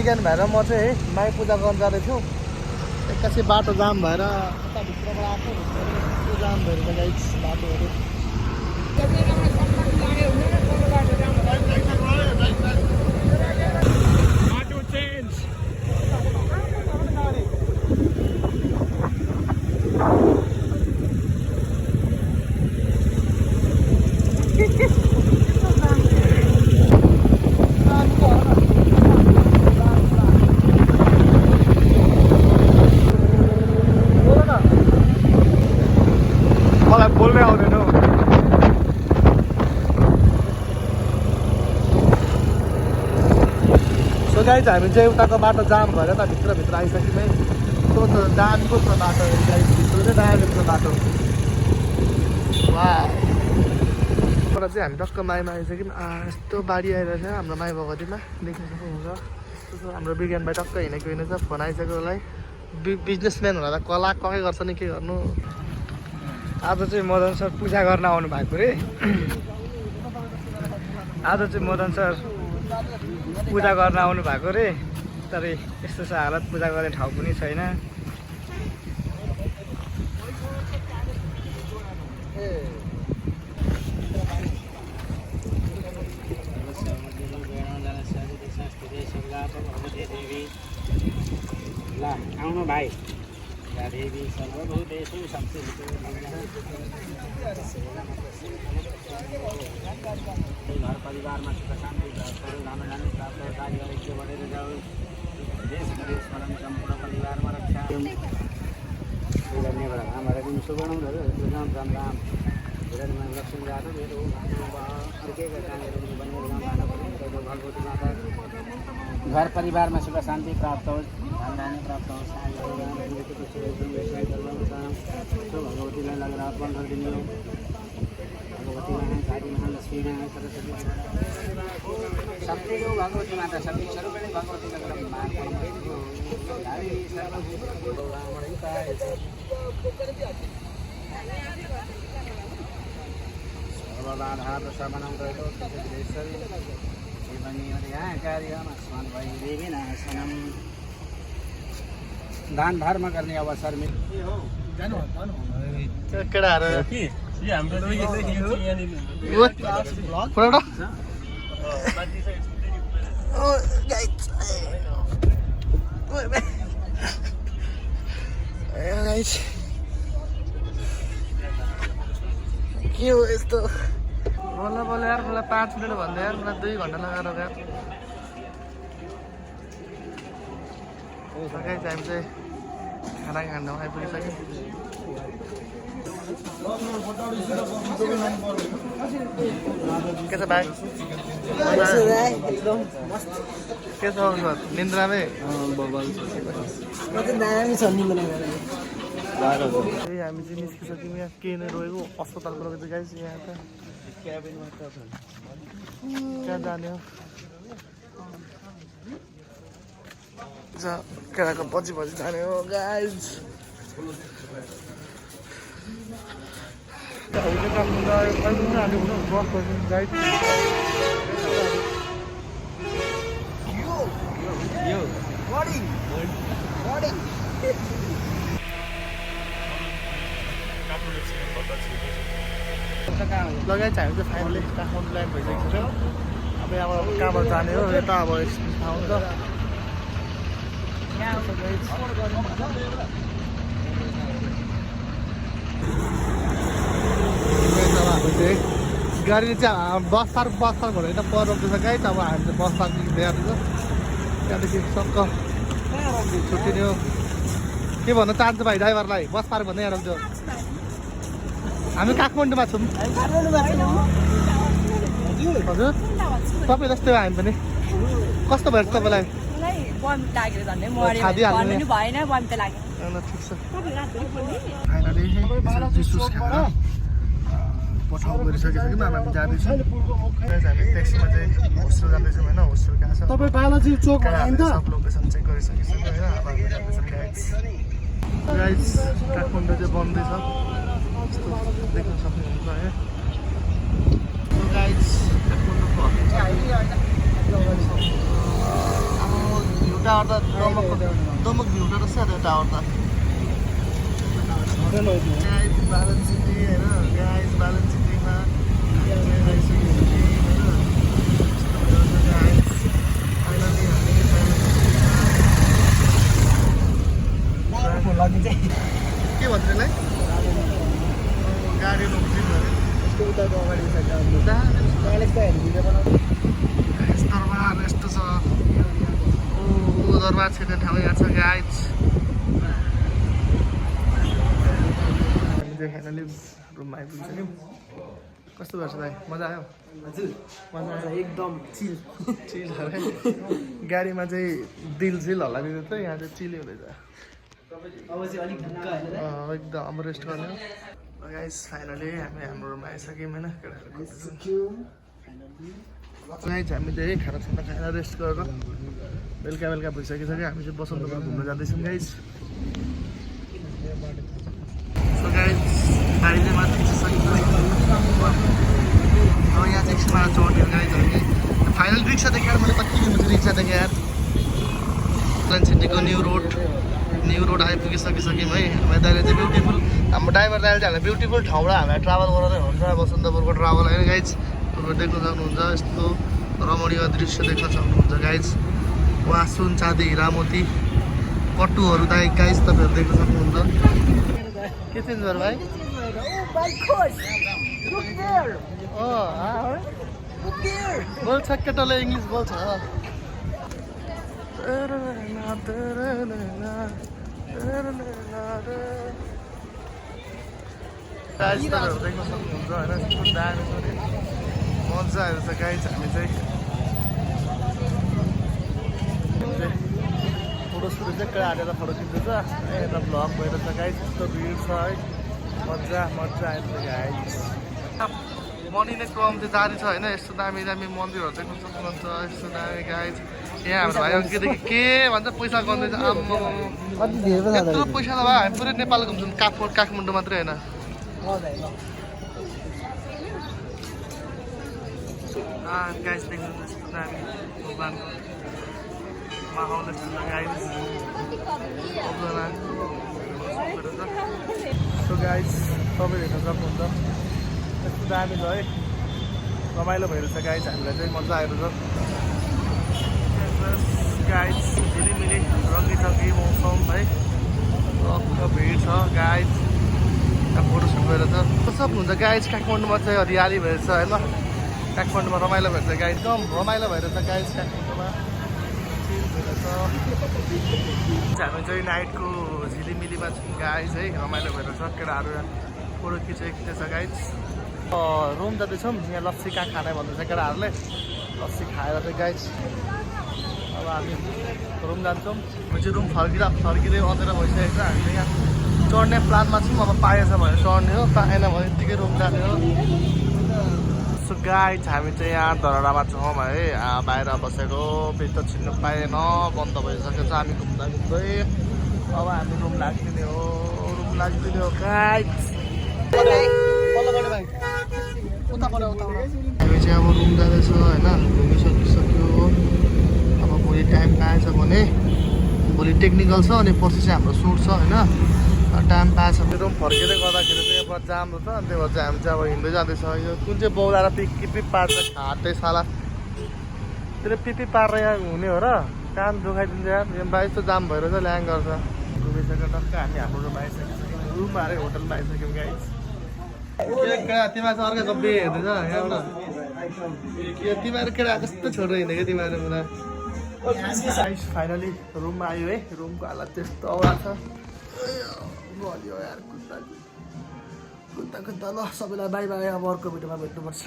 बिहान भएर म चाहिँ है माई पूजा गर्न जाँदैछु एक्कासी बाटो जाम भएर यता भित्रबाट आएको जाम भएर गाइस बाटोहरू बाटो चेन्ज मलाई बोल्नै आउँदैन हौ सो गाइस हामी चाहिँ उताको बाटो जाम भएर त भित्र आइसक्यौँ है कस्तो छ दामीको छ बाटो गाइस भित्र चाहिँ दामीको छ बाटो वाह तर चाहिँ हामी टक्क माईमा आइसक्यौँ यस्तो बारी आइरहेछ हाम्रो माई भगवतीमा देख्न सक्नुहुन्छ यस्तो हाम्रो विज्ञान भाइ टक्क हिँडेको हिँडेछ फोन आइसक्यो उसलाई बिजनेसम्यान होला त कला ककै गर्छ नि के गर्नु आज चाहिँ मदन सर पूजा गर्न आउनु भएको रे आज चाहिँ मदन सर पूजा गर्न आउनु भएको रे तर यस्तो छ हालत पूजा गर्ने ठाउँ पनि छैन ल आउनु भाइ देवी सर्वभूतेषु संस्थितो घर परिवारमा सुख शान्ति प्राप्त राम जाने प्राप्त कार्य ऐक्य बढेर जाओस् देश विदेश स्मरण सम्पूर्ण परिवारमा रक्षा धन्यवाद हमारा दिन सुवर्णम राम राम राम हिरणमान लक्ष्मी जातक मेरो अर्केका कामहरू बनेर भगवती माता घर परिवारमा सुख शान्ति प्राप्त होस् धनधान्य प्राप्त होस् भगवतीलाई लगेर अर्पण गरिदिनु भगवती महान काली महान लक्ष्मी महान सरस्वती सबैको भगवती माता सबै स्वरूपले भगवती लगेर सर्वबाधा प्रशमनं त्रैलोक्येश्वरी दान धर्म गर्ने अवसर मिल्यो केटाहरू के हो यस्तो बल्ल बल्ल यार मलाई 5 मिनट भन्दा यार मलाई 2 घन्टा लगाएर गयो सकाइ टाइम चाहिँ खाना खान आइपुगिसक्यो के छ भाइ के छ निन्द्रामै हामी चाहिँ निस्किसक्यौँ यहाँ के नै रोएको अस्पतालबाट चाहिँ गाइस यहाँ त कहाँ जाने हो केटाको पछि जाने हो गाइस लगाइ चाहिँ हामी चाहिँ फाइनली काठमाडौँ ल्यान्ड भइसकेको छ अब यहाँ कहाँबाट जाने हो यता अब ठाउँ हुन्छ गाडी चाहिँ बस पार्क भनेर यता पर रोक्दैछ गाइस अब हामी चाहिँ बस पार्क ल्याएको त्यहाँदेखि सक्क छुट्टिने हो के भन्न चाहन्छु भाइ ड्राइभरलाई बस पार्क भन्दै यहाँ रोक्छ हामी काठमाडौँमा छौँ हजुर तपाईँ जस्तै हो हामी पनि कस्तो भएछ तपाईँलाई ठिक छ फाइनली जुस खाएर पठाउ गरिसकिसक्यौँ अब हामी जाँदैछौँ हामी ट्याक्सीमा चाहिँ होस्टेल जाँदैछौँ होइन होस्टेल कहाँ छ तपाईँ बालाजी चोक सब लोकेसन चेक गरिसकिसक्यो होइन अब हामी जाँदैछौँ गाइस काठमाडौँ चाहिँ बन्दैछ यस्तो देख्न सक्नुहुन्छ है गाइस काठमाडौँको टावर त दमक भ्यूटा रहेछ त्यो टावर त गाइस बालन सिटी हैन गाइस बालन सिटीमा के भन्छ त्यसलाई गाडी रोक्दिन भने यस्तो उताको अगाडि छ दरबार यस्तो छ ओ दरबार छिर्ने ठाउँ यहाँ छ गाइस हामी चाहिँ फाइनली रुममा आइपुगिसक्यौँ कस्तो गर्छ भाइ मजा आयो हजुर मजा आयो एकदम चिल चिल है गाडीमा चाहिँ दिल चिल हल्ला दिँदै थियो यहाँ चाहिँ चिल हुँदैछ अब चाहिँ अलिक ढुक्क होइन एकदम अब रेस्ट गर्ने गाइस फाइनली हामी हाम्रो रुममा आइसक्यौँ होइन गाइस हामी चाहिँ खाना खाएर रेस्ट गरेर बेलुका बेलुका भइसकिसक्यो हामी चाहिँ बसन्तपुर घुम्न जाँदैछौँ गाइस सो गाइस गाडी चाहिँ माथि सकिन्छ अब यहाँ चाहिँ एकछिनमा चढ्यो गाइस हामी फाइनल रिक्सा देखाएर मैले कति किलोमिटर रिक्सा देखेँ यार प्लान सिटीको न्यू रोड आइपुगिसकिसक्यौँ है हामी दाइले चाहिँ ब्युटिफुल हाम्रो ड्राइभर दाइले चाहिँ हामीलाई ब्युटिफुल ठाउँबाट हामीलाई ट्राभल गराउँदै हुन्छ बसन्तपुरको ट्राभल होइन गाइज देख्न सक्नुहुन्छ यस्तो रमणीय दृश्य देख्न सक्नुहुन्छ गाइज वहाँ सुन चाँदी हिरामोती पट्टुहरू त गाइज तपाईँहरू देख्न सक्नुहुन्छ के चेन्ज भयो भाइ बोल्छ केटाले इङ्ग्लिस बोल्छ तपाईँहरू देख्न सक्नुहुन्छ होइन दामी मजा आएर छ गाइज हामी चाहिँ फोटो सुरु चाहिँ केटा हालेर फोटो खिच्दैछ यता भ्लग भएर छ गाइज यस्तो भिड छ है मजा आएर छ गाइज मनिने क्रम चाहिँ जारी छ होइन यस्तो दामी दामी मन्दिरहरू देख्न सक्नुहुन्छ यस्तो दामी गाइज यहाँ हाम्रो भाइ अघिदेखि के भन्छ पैसा गर्दैछ आम्मा यत्रो पैसा त भयो हामी पुरै नेपाल घुम्छौँ काठमाडौँ मात्रै होइन गाइस देख्नु यस्तो दामी भगवान्को माहौल यस्तो छ गाइस सो गाइस तपाईँ हेर्न सक्नुहुन्छ यस्तो दामी छ है रमाइलो भइरहेछ गाइस हामीलाई चाहिँ मजा आइरहेछ गाइस झिलिमिली रङ्गी मौसम है भिड छ गाइस फोटोसुट भएर छ सक्नुहुन्छ गाइस काठमाडौँमा चाहिँ हरियाली भएर छ होइन काठमाडौँमा रमाइलो भएर छ गाइस एकदम रमाइलो भएर छ गाइस काठमाडौँमा चिल भएर छ हामी चाहिँ नाइटको झिलिमिलीमा छौँ गाइस है रमाइलो भएर छ केटाहरू फोटो खिचेको गाइस रुम जाँदैछौँ यहाँ लस्सी कहाँ खाने भन्दैछ केटाहरूले लस्सी खाएर चाहिँ गाइस अब हामी रुम जान्छौँ हामी चाहिँ रुम फर्किँदै अँधेर भइसकेको छ हामीले यहाँ चढ्ने प्लानमा छौँ अब पाएछ भने चढ्ने हो पाएन भने यत्तिकै रुम जाने हो सो गाइस हामी चाहिँ यहाँ धरहरामा छौँ है बाहिर बसेको भित्र छिर्नु पाएन बन्द भइसकेको छ हामी घुम्दा घुम्दै अब हामी रुम लाग्दिने हो गाइस हामी चाहिँ अब रुम जाँदैछ होइन घुमिसकिसक्यो अब भोलि टाइम पाएछ भने भोलि टेक्निकल छ अनि पर्सि चाहिँ हाम्रो सुट छ होइन टाइम पाएछ भने रुम फर्किँदै गर्दाखेरि चाहिँ यहाँ जाम छ अनि त्यही भएर चाहिँ हामी चाहिँ अब हिँड्दै जाँदैछ यो कुन चाहिँ बौलाएर पिप पार्छ खाँदै साला त्यसले पिपी पारेर यहाँ हुने हो र कान दुखाइदिन्छ यार यो बाइक त जाम भएर चाहिँ ल्याङ गर्छ घुमिसक्यो टक्क हामी हाम्रो रुम आइसक्यौँ रुममा अरे होटलमा आइसक्यौँ गाइस तिमीहरू चाहिँ अर्कै गब्बे हेर्दैछ यहाँबाट तिमीहरू केटा कस्तो छोडेर हिँडेको तिमीहरू मलाई फाइनली रुममा आयो है रुमको हालत त्यस्तो औरा छ गल्यो यार कुद्दा ल सबैलाई बाई बाई अब अर्को भिडियोमा भेट्नुपर्छ